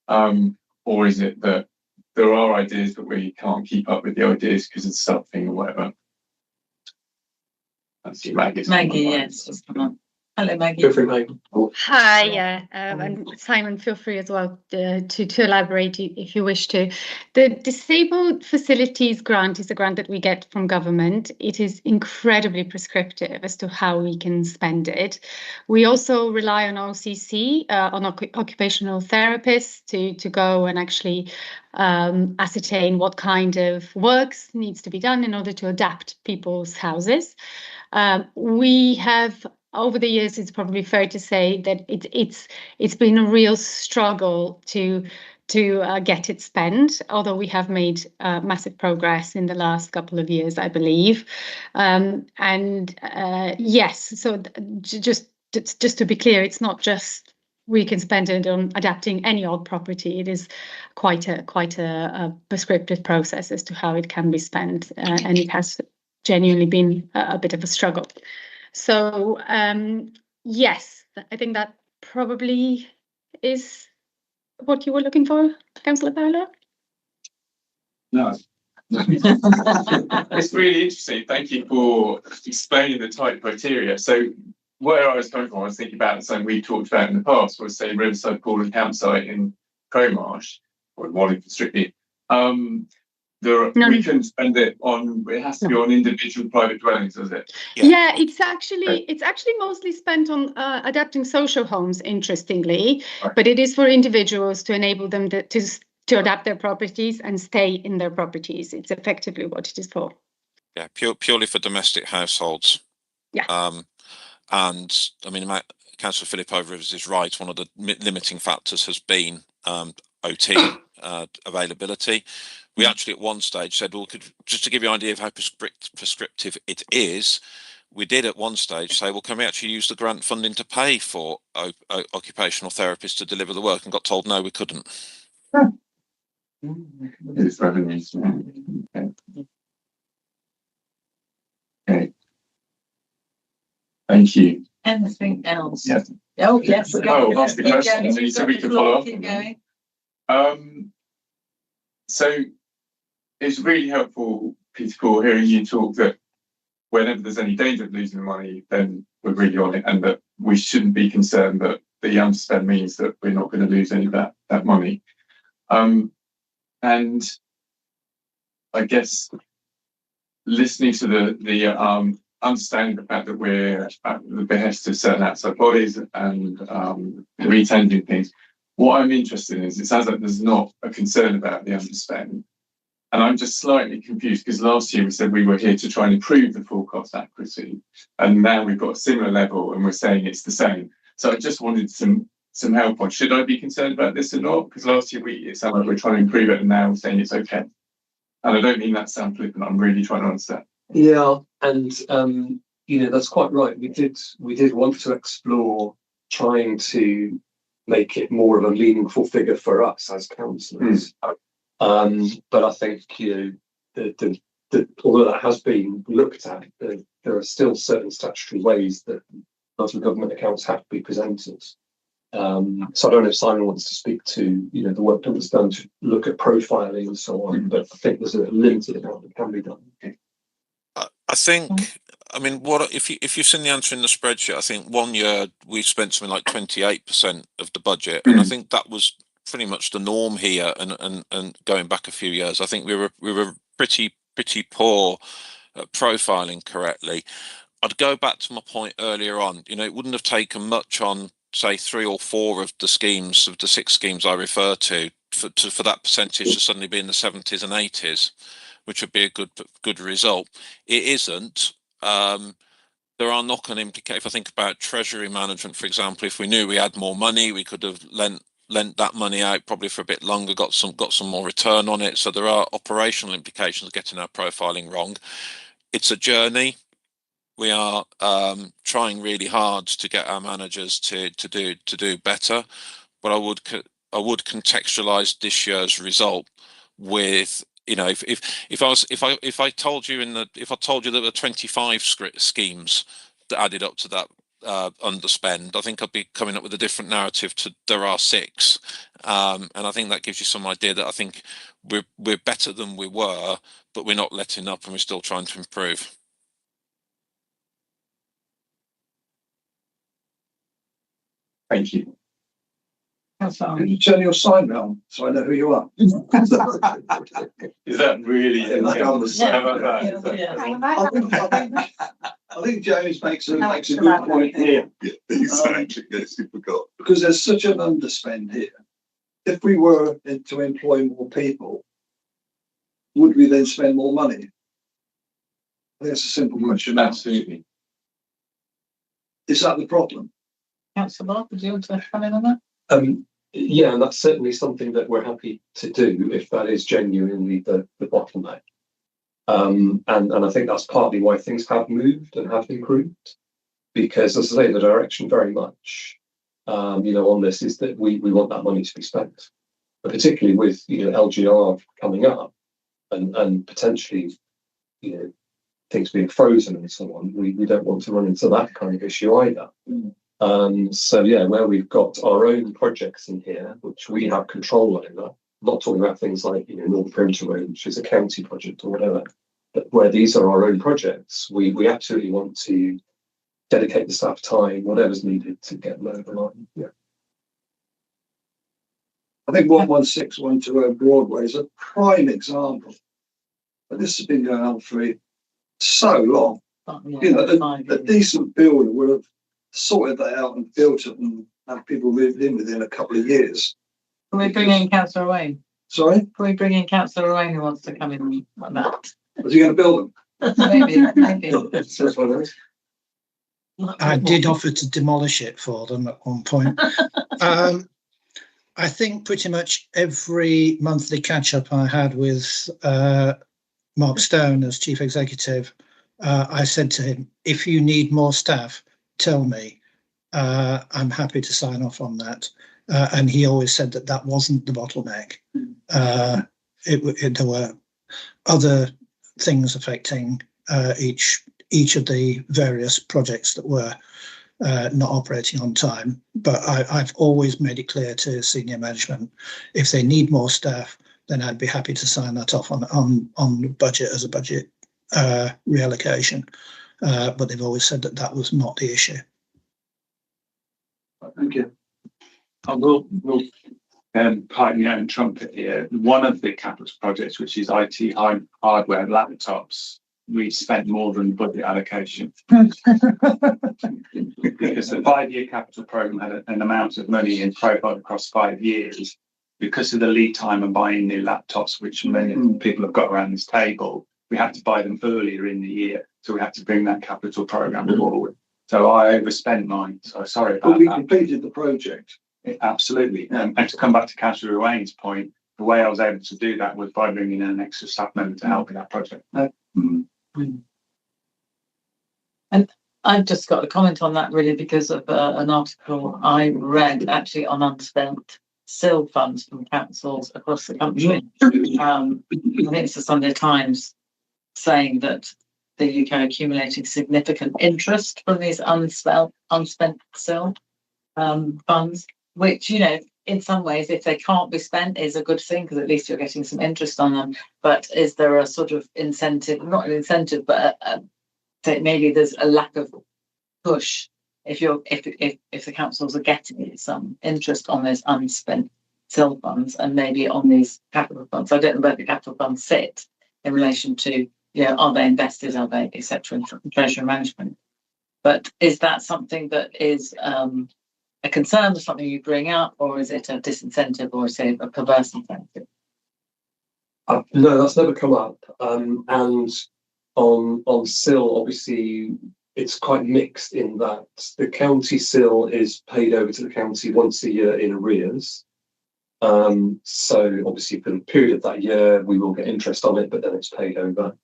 Or is it that there are ideas but we can't keep up with the ideas because it's something or whatever? That's you, Maggie. Maggie, yes. Just come on. Hello, Maggie. Feel free, Maggie. Hi, yeah, and Simon, feel free as well to elaborate if you wish to. The Disabled Facilities Grant is a grant that we get from government. It is incredibly prescriptive as to how we can spend it. We also rely on OCC, on occupational therapists to go and actually ascertain what kind of works needs to be done in order to adapt people's houses. We have, over the years, it's probably fair to say that it's been a real struggle to get it spent, although we have made massive progress in the last couple of years, I believe. Yes, so just to be clear, it's not just we can spend it on adapting any old property. It is quite a prescriptive process as to how it can be spent, and it has genuinely been a bit of a struggle. So yes, I think that probably is what you were looking for, Councillor Paolo. No. It's really interesting. Thank you for explaining the type criteria. So where I was coming from, I was thinking about something we talked about in the past, was say Riverside Pool and Campsite in Cromarsh or in Wallingford strictly. We can spend it on. It has to be on individual private dwellings, does it? Yeah, it's actually mostly spent on adapting social homes. Interestingly, right. But it is for individuals to enable them to adapt their properties and stay in their properties. It's effectively what it is for. Yeah, purely for domestic households. Yeah. And I mean, Councillor Philip Over-Rivers is right. One of the limiting factors has been OT availability. We actually at one stage said, well, just to give you an idea of how prescriptive it is, we did at one stage say, well, can we actually use the grant funding to pay for occupational therapists to deliver the work? And got told, no, we couldn't. It's revenues. Okay. Okay. Thank you. Anything else? Yes. Oh, yes. Oh, ask the question, and then you said we could follow up. Keep going. So it's really helpful, Peter Paul, hearing you talk that whenever there's any danger of losing the money, then we're really on it, and that we shouldn't be concerned that the underspend means that we're not going to lose any of that money. And I guess listening to the understanding the fact that we're at the behest of certain outside bodies and retendering things, what I'm interested in is it sounds like there's not a concern about the underspend. And I'm just slightly confused because last year we said we were here to try and improve the forecast accuracy, and now we've got a similar level and we're saying it's the same. So I just wanted some help on, should I be concerned about this or not? Because last year it sounded like we're trying to improve it, and now we're saying it's okay. And I don't mean that sound flippant, I'm really trying to understand. Yeah, and that's quite right. We did want to explore trying to make it more of a meaningful figure for us as councillors. But I think although that has been looked at, there are still certain statutory ways that local government accounts have to be presented. So I don't know if Simon wants to speak to the work that was done to look at profiling and so on, but I think there's a limited amount that can be done. I think, I mean, if you've seen the answer in the spreadsheet, I think 1 year we spent something like 28% of the budget, and I think that was pretty much the norm here. And going back a few years, I think we were pretty poor at profiling correctly. I'd go back to my point earlier on. It wouldn't have taken much on, say, 3 or 4 of the schemes, of the 6 schemes I refer to, for that percentage to suddenly be in the 70s and 80s, which would be a good result. It isn't. There are knock-on implications. If I think about treasury management, for example, if we knew we had more money, we could have lent that money out probably for a bit longer, got some more return on it. So there are operational implications of getting our profiling wrong. It's a journey. We are trying really hard to get our managers to do better, but I would contextualize this year's result with, if I told you there were 25 schemes that added up to that underspend, I think I'd be coming up with a different narrative to there are 6, and I think that gives you some idea that I think we're better than we were, but we're not letting up and we're still trying to improve. Thank you. Can you turn your sign round so I know who you are? Is that really? I think James makes a good point here. Exactly. Yes, you forgot. Because there's such an underspend here. If we were to employ more people, would we then spend more money? I think that's a simple question. Absolutely. Is that the problem? Councillor Barker, do you want to come in on that? Yeah, and that's certainly something that we're happy to do if that is genuinely the bottleneck. And I think that's partly why things have moved and have improved, because, as I say, the direction very much, on this is that we want that money to be spent, but particularly with LGR coming up and potentially things being frozen and so on, we don't want to run into that kind of issue either. So yeah, where we've got our own projects in here, which we have control over, I'm not talking about things like North Perimeter Road, which is a county project or whatever, but where these are our own projects, we absolutely want to dedicate the staff time, whatever's needed to get them over the line. Yeah. I think 11612 Broadway is a prime example. But this has been going on for so long. A decent builder would have sorted that out and built it and have people moved in within a couple of years. Can we bring in Councillor Wayne? Sorry? Can we bring in Councillor Wayne who wants to come in like that? Was he going to build them? Maybe. I did offer to demolish it for them at one point. I think pretty much every monthly catch-up I had with Mark Stone as Chief Executive, I said to him, if you need more staff, tell me. I'm happy to sign off on that. And he always said that wasn't the bottleneck. there were other things affecting each of the various projects that were not operating on time. But I've always made it clear to senior management, if they need more staff, then I'd be happy to sign that off on the budget as a budget reallocation. But they've always said that that was not the issue. Thank you. I will pipe my own trumpet here. One of the capital projects, which is IT hardware laptops, we spent more than budget allocation. Because the 5-year capital programme had an amount of money in profile across 5 years. Because of the lead time and buying new laptops, which many people have got around this table, we had to buy them earlier in the year. So we had to bring that capital programme forward. So I overspent mine. So sorry about But we that. completed the project. Absolutely. And to come back to Councillor Wayne's point, the way I was able to do that was by bringing in an extra staff member to help with that project. And I've just got a comment on that really because of an article I read actually on unspent SIL funds from councils across the country. I think it's the Sunday Times saying that the UK accumulating significant interest from these unspent SIL funds, which, you know, in some ways, if they can't be spent, is a good thing because at least you're getting some interest on them. But is there a sort of incentive, not an incentive, but maybe there's a lack of push if the councils are getting some interest on those unspent SIL funds and maybe on these capital funds. I don't know where the capital funds sit in relation to, you know, are they invested, are they, etc., in treasury management. But is that something that is a concern or something you bring up, or is it a disincentive or say a perverse incentive? No, that's never come up. And on SIL, obviously, it's quite mixed in that the county SIL is paid over to the county once a year in arrears. So obviously for the period of that year, we will get interest on it, but then it's paid over.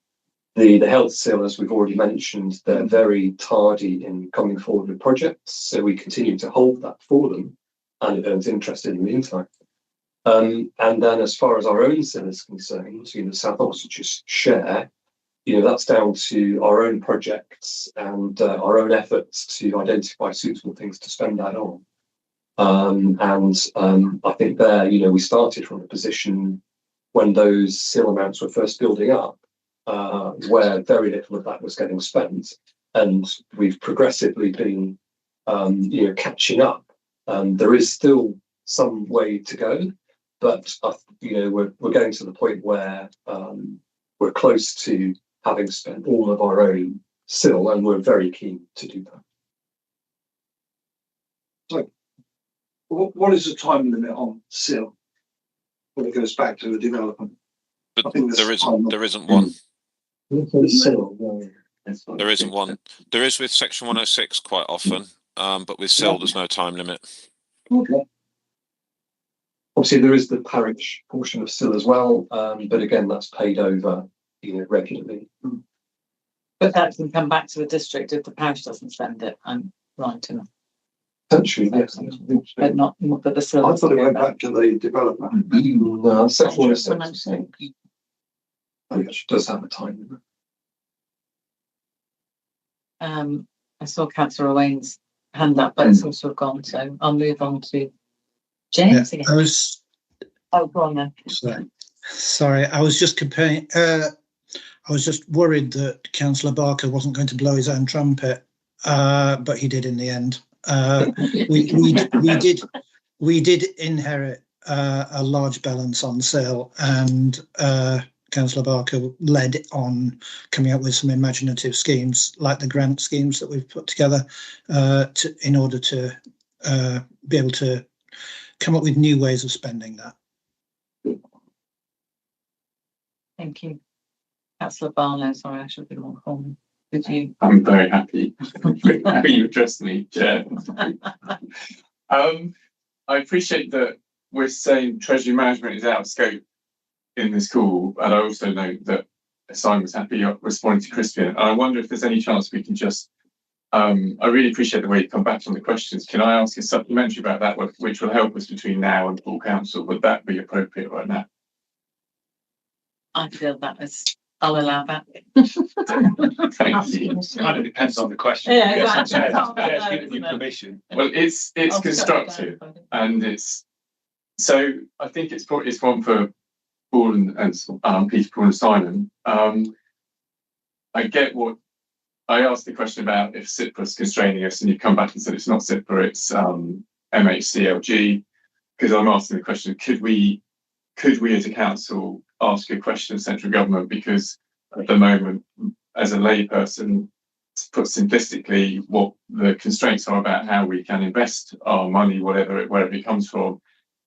The health SIL, as we've already mentioned, they're very tardy in coming forward with projects, so we continue to hold that for them, and it earns interest in the meantime. And then as far as our own SIL is concerned, you know, South Oxfordshire share, you know, that's down to our own projects and our own efforts to identify suitable things to spend that on. I think there, you know, we started from a position when those SIL amounts were first building up, where very little of that was getting spent, and we've progressively been, you know, catching up. There is still some way to go, but you know, we're getting to the point where we're close to having spent all of our own SIL, and we're very keen to do that. So, what is the time limit on SIL when it goes back to the development? But there isn't one. There isn't one. There is with Section 106 quite often, but with SIL there's no time limit. Okay. Obviously, there is the parish portion of SIL as well, but again, that's paid over, you know, regularly. But that can come back to the district if the parish doesn't spend it. I'm right enough. Potentially, yes. But not but the SIL. I thought it went back to the developer. No, Section 106 does have a time limit. I saw Councillor Wayne's hand up, but it's also gone, so I'll move on to James again. Oh, go on then. Sorry, I was just comparing. I was just worried that Councillor Barker wasn't going to blow his own trumpet, but he did in the end. We did inherit a large balance on sale, and Councillor Barker led on coming up with some imaginative schemes, like the grant schemes that we've put together, in order to be able to come up with new ways of spending that. Thank you. Councillor Barlow, sorry, I should be more formal with you. I'm very happy. You addressed me, Chair. I appreciate that we're saying treasury management is out of scope in this call, and I also know that Simon was happy responding to Crispian. And I wonder if there's any chance we can just, I really appreciate the way you come back on the questions. Can I ask a supplementary about that, which will help us between now and full council? Would that be appropriate right now? I feel that is, I'll allow that. Thank you. Kind of depends on the question. Yeah, Yes, exactly. Chair's giving you permission. Well, it's I'll shut constructive, down. and it's so I think it's one for Paul and Peter, Paul and Simon. I get what I asked the question about if CIPRA's constraining us, and you come back and said it's not CIPRA, it's MHCLG, because I'm asking the question: could we as a council ask a question of central government? Because at the moment, as a layperson, to put simplistically, what the constraints are about how we can invest our money, wherever it comes from,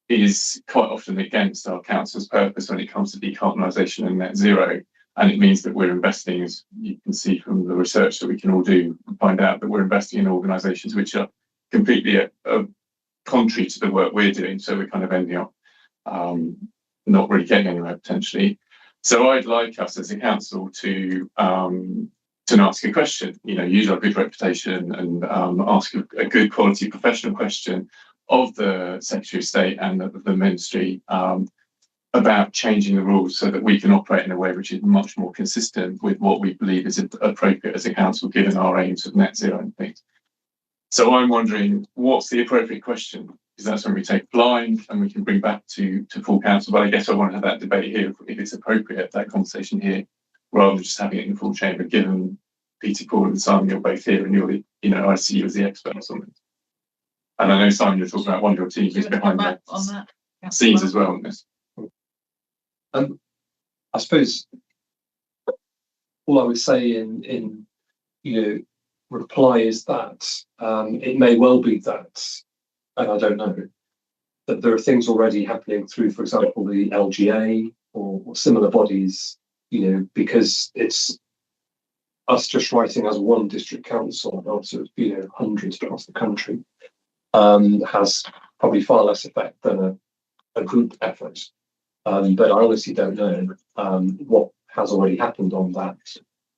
is quite often against our council's purpose when it comes to decarbonisation and net zero. And it means that we're investing, as you can see from the research that we can all do, find out that we're investing in organisations which are completely contrary to the work we're doing. So we're kind of ending up not really getting anywhere potentially. So I'd like us as a council to ask a question, use our good reputation and ask a good quality professional question of the Secretary of State and the Ministry about changing the rules so that we can operate in a way which is much more consistent with what we believe is appropriate as a council, given our aims of net zero and things. So I'm wondering, what's the appropriate question? Because that's when we take blind and we can bring back to full council. But I guess I want to have that debate here, if it's appropriate, that conversation here, rather than just having it in the full chamber, given Peter, Paul and Simon, you're both here and you're I see you as the experts on it. And I know, Simon, you're talking about one of your team who's behind the scenes as well on this. I suppose all I would say in reply is that it may well be that, and I don't know, that there are things already happening through, for example, the LGA or similar bodies, because it's us just writing as one district council out of hundreds across the country has probably far less effect than a group effort. But I honestly don't know what has already happened on that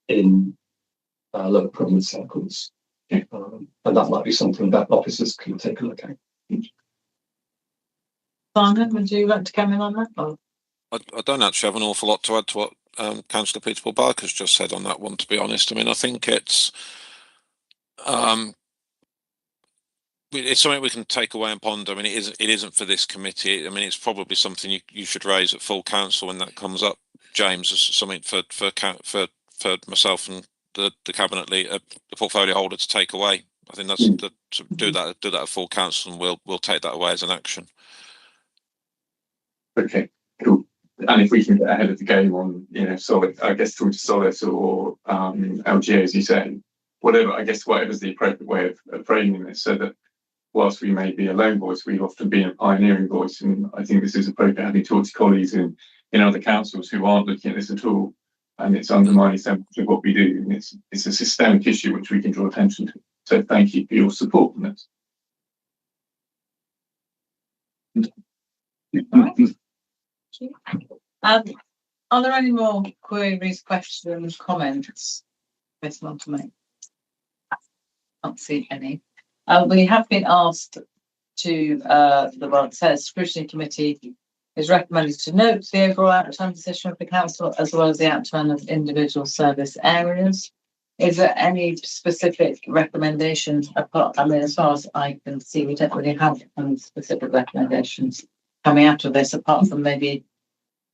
in local government circles. And that might be something that officers can take a look at. Simon, would you like to come in on that? Or? I don't actually have an awful lot to add to what Councillor Peter Paul Barker's just said on that one, to be honest. I mean, I think it's something we can take away and ponder. I mean, it isn't for this committee. I mean, it's probably something you should raise at full council when that comes up, James, as something for myself and the cabinet leader, the portfolio holder, to take away. I think that's to do that at full council, and we'll take that away as an action. Okay, cool. And if we can get ahead of the game on, solid, I guess through to Solid or LGA, as you say, whatever's the appropriate way of framing this, so that whilst we may be a lone voice, we've often been a pioneering voice. And I think this is appropriate, having talked to colleagues in other councils who aren't looking at this at all. And it's undermining so much of what we do. And it's a systemic issue which we can draw attention to. So thank you for your support on this. Are there any more queries, questions, comments this one to make? I can't see any. We have been asked to the Scrutiny Committee is recommended to note the overall outturn position of the council as well as the outturn of individual service areas. Is there any specific recommendations apart? I mean, as far as I can see, we don't really have any specific recommendations coming out of this, apart from maybe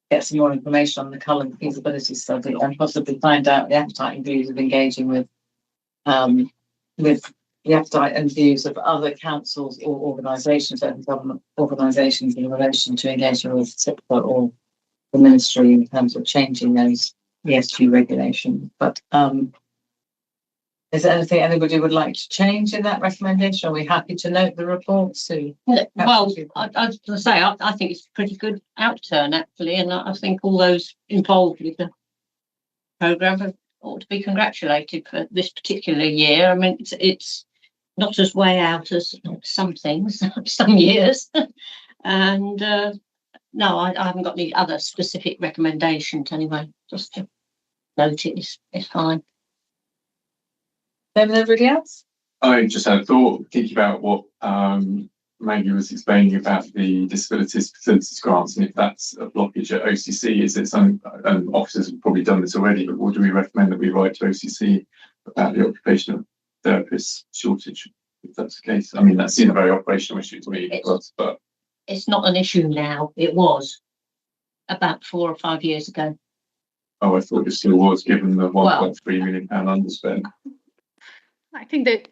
get some more information on the current feasibility study and possibly find out the appetite and views of engaging with the appetite and views of other councils or organisations, and government organisations, in relation to engaging with CIPRA or the Ministry in terms of changing those ESG regulations. But is there anything anybody would like to change in that recommendation? Are we happy to note the report, Sue? Well, I was going to say, I think it's a pretty good outturn, actually, and I think all those involved with the programme ought to be congratulated for this particular year. I mean, it's not as way out as some things, some years. And no, I haven't got any other specific recommendations anyway. Just to note it is fine. Everybody else? I just had a thought, thinking about what Maggie was explaining about the disabilities facilities grants, and if that's a blockage at OCC, is it something, and officers have probably done this already, but what do we recommend that we write to OCC about the occupational therapist shortage, if that's the case? I mean, that seemed a very operational issue to me, but It's not an issue now. It was about 4 or 5 years ago. oh, I thought it still was, given the £1.3 million underspend. I think that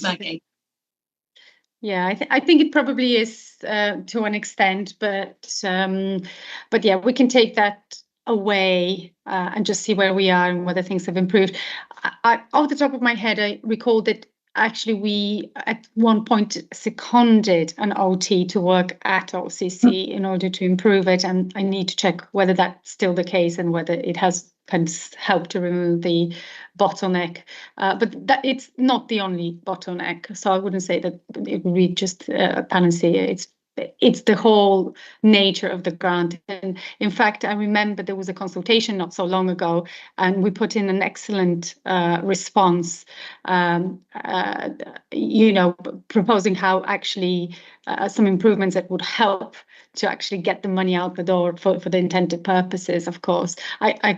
Maggie. yeah, I think it probably is to an extent, but yeah, we can take that away and just see where we are and whether things have improved. Off the top of my head, I recall that actually we at one point seconded an OT to work at OCC in order to improve it, and I need to check whether that's still the case and whether it has kind of helped to remove the bottleneck. But that it's not the only bottleneck, so I wouldn't say that it would be just panacea. It's the whole nature of the grant. And in fact, I remember there was a consultation not so long ago, and we put in an excellent response, proposing how actually some improvements that would help to actually get the money out the door for the intended purposes, of course.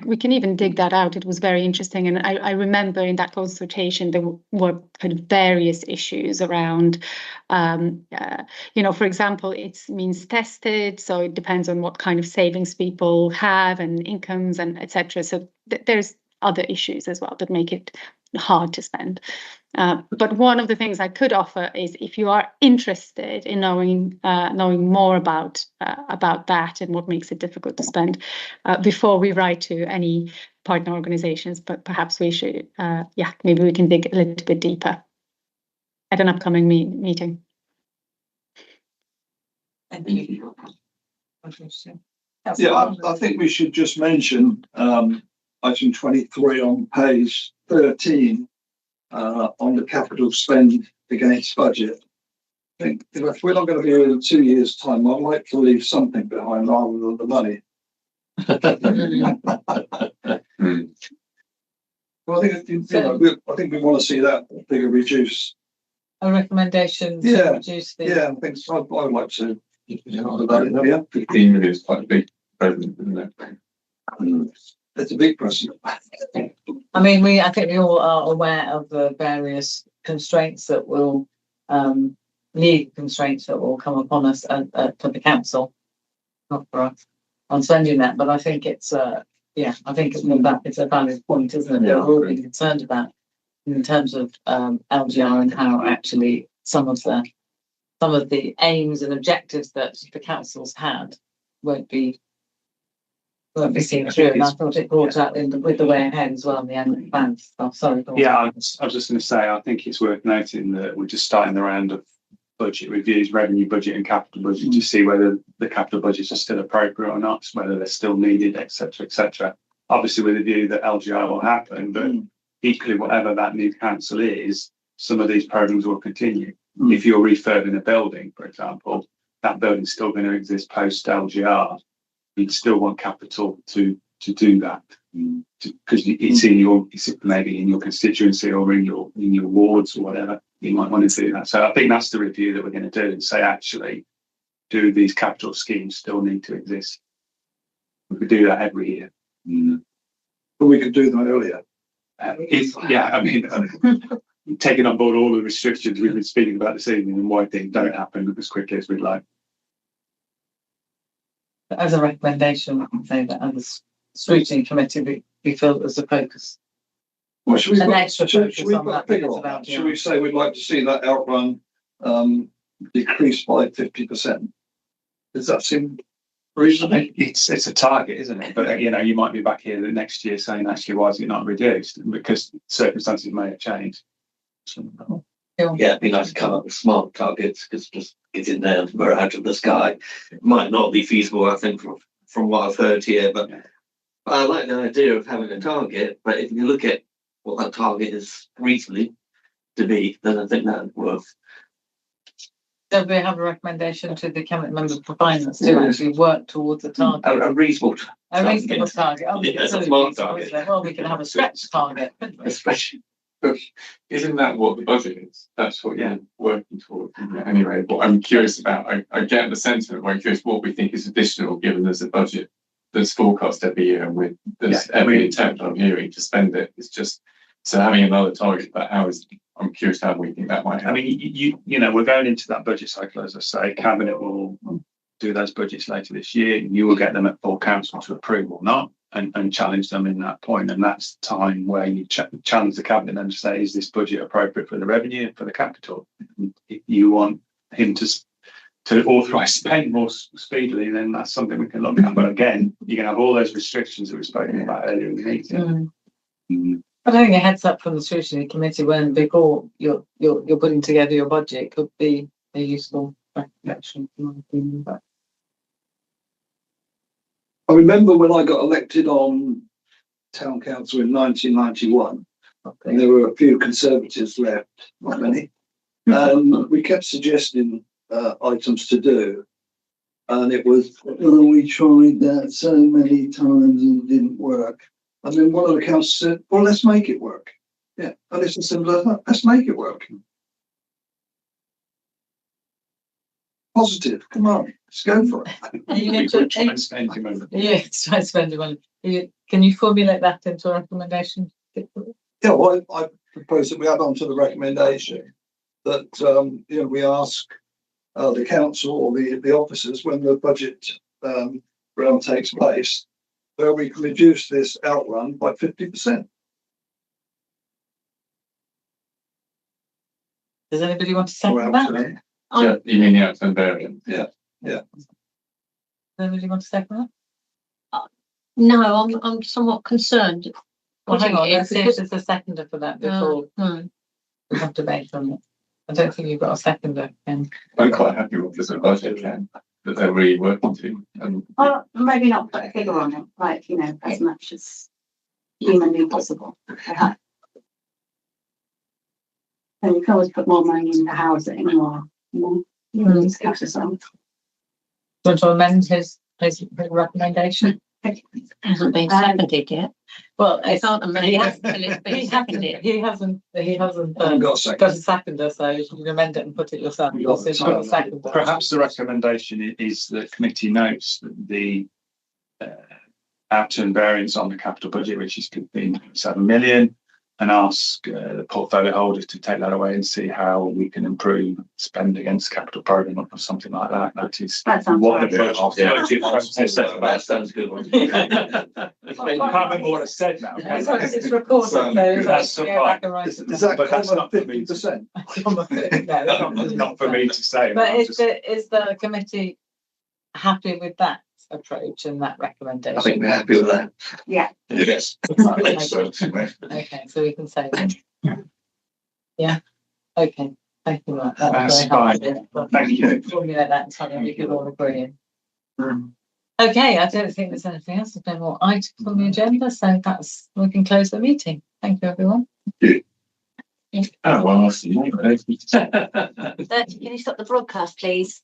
We can even dig that out. It was very interesting. And I remember in that consultation, there were kind of various issues around, for example, it's means tested. So it depends on what kind of savings people have and incomes and etc. So there's other issues as well that make it hard to spend. But one of the things I could offer is, if you are interested in knowing more about that and what makes it difficult to spend, before we write to any partner organisations, but perhaps we should, maybe we can dig a little bit deeper at an upcoming meeting. Thank you. Yeah, I think we should just mention item 23 on page 13 on the capital spend against budget. I think if we're not going to be here in 2 years' time, I'd like to leave something behind rather than the money. Well, I think we want to see that figure reduce. A recommendation to Yeah. reduce the. Yeah, I think so. I'd like to. Yeah, 15 million is quite a big present, isn't it? It's a big present. I mean, I think we all are aware of the various constraints that will, legal constraints that will come upon us for the council, not for us, on spending that. But I think it's, I think it's a valid point, isn't it? Yeah. We're all really concerned about in terms of LGR and how actually some of the aims and objectives that the council's had won't be seen through, and I thought it brought out with the way ahead as well in the annual plan stuff. Sorry. Yeah, I was just going to say, I think it's worth noting that we're just starting the round of budget reviews, revenue budget and capital budget, to see whether the capital budgets are still appropriate or not, whether they're still needed, etc., etc. Obviously, with the view that LGR will happen, but equally, whatever that new council is, some of these programs will continue. If you're refurbing a building, for example, that building's still going to exist post LGR. You'd still want capital to do that, because it's maybe in your constituency or in your wards or whatever. You might want to do that. So I think that's the review that we're going to do, and say, actually, do these capital schemes still need to exist? We could do that every year. But we could do them earlier. Taking on board all the restrictions we've been speaking about this evening and why things don't happen as quickly as we'd like. As a recommendation, I can say that as a scrutiny committee, we feel there's a focus. Well, should we An put, extra should focus we on put a that figure because on of that? LGR. Should we say we'd like to see that outrun decreased by 50%? Does that seem reasonable? It's a target, isn't it? But you might be back here the next year saying, actually, why is it not reduced? Because circumstances may have changed. Yeah, it'd be nice to come up with smart targets, because just getting there we're out of the sky. It might not be feasible, I think, from what I've heard here, but I like the idea of having a target. But if you look at what that target is reasonably to be, then I think that's worth. So we have a recommendation to the cabinet member for finance to actually work towards a target. A reasonable A reasonable target. Oh, Yeah, it's a smart target. Well, we can have a stretch target, couldn't we? especially Isn't that what the budget is? That's what you're working towards, isn't it? Anyway, what I'm curious about, I get the sentiment, but I'm curious what we think is additional, given there's a budget that's forecast every year, and there's every attempt I'm hearing to spend it. It's just, so having another target, but I'm curious how we think that might happen. I mean, you know, we're going into that budget cycle, as I say. Cabinet will do those budgets later this year. You will get them at full council to approve or not, and challenge them in that point. And that's the time where you challenge the cabinet and say, is this budget appropriate for the revenue and for the capital? If you want him to authorise spend more speedily, then that's something we can look at. But again, you can have all those restrictions that we've spoken about earlier in the meeting. I think a heads up from the Scrutiny Committee when before you're putting together your budget could be a useful reflection. I remember when I got elected on town council in 1991, and there were a few Conservatives left, not many, and we kept suggesting items to do, and it was, oh, we tried that so many times and it didn't work. And then one of the councils said, well, let's make it work. Yeah, and it's as simple as that. Let's make it work. Positive, come on, let's go for it. Are you going to try and spend your money? Yeah, try and spend your money. Can you formulate that into a recommendation? Yeah, well, I propose that we add on to the recommendation that you know, we ask the council or the officers when the budget round takes place, where we can reduce this outrun by 50%. Does anybody want to second that? Yeah, you mean the outcome variant? Yeah. Does anybody want to second that? No, I'm somewhat concerned. Well, hang on, It- let's see if there's a seconder for that before we have debate on it. I don't think you've got a seconder, Ken. I'm quite happy with this budget, Ken, that they're really working to. And Well, maybe not put a figure on it, like, you know, as much as humanly possible. And you can always put more money into housing or, you know, just catch us on. Do you want to amend his recommendation? Hasn't been seconded yet. Well, I can't amend it until it's been seconded. He hasn't Got a second. got a seconder, so you can amend it and put it yourself. You got So you've got a seconder. Perhaps the recommendation is that committee notes that the outturn variance on the capital budget, which is 15.7 million, and ask the portfolio holders to take that away and see how we can improve spend against capital programme or something like that. That sounds what right. the budget process That sounds good. I can't remember what I said now. As long as it's recorded, so That's go fine. back and write it Is down. that But that's cover not for me to 50%? Not for me to say. But I'm is just- the committee happy with that approach and that recommendation? I think we're happy with that. Yeah. Yes. Okay, so we can say that. Yeah, okay, thank you, Mark. That was That's very fine. helpful. Thank you. Formulate that and something we could all agree in. Okay, I don't think there's anything else. There's no more items on the agenda, so we can close the meeting. Thank you, everyone. Oh, well, I'll see you. Can you stop the broadcast, please?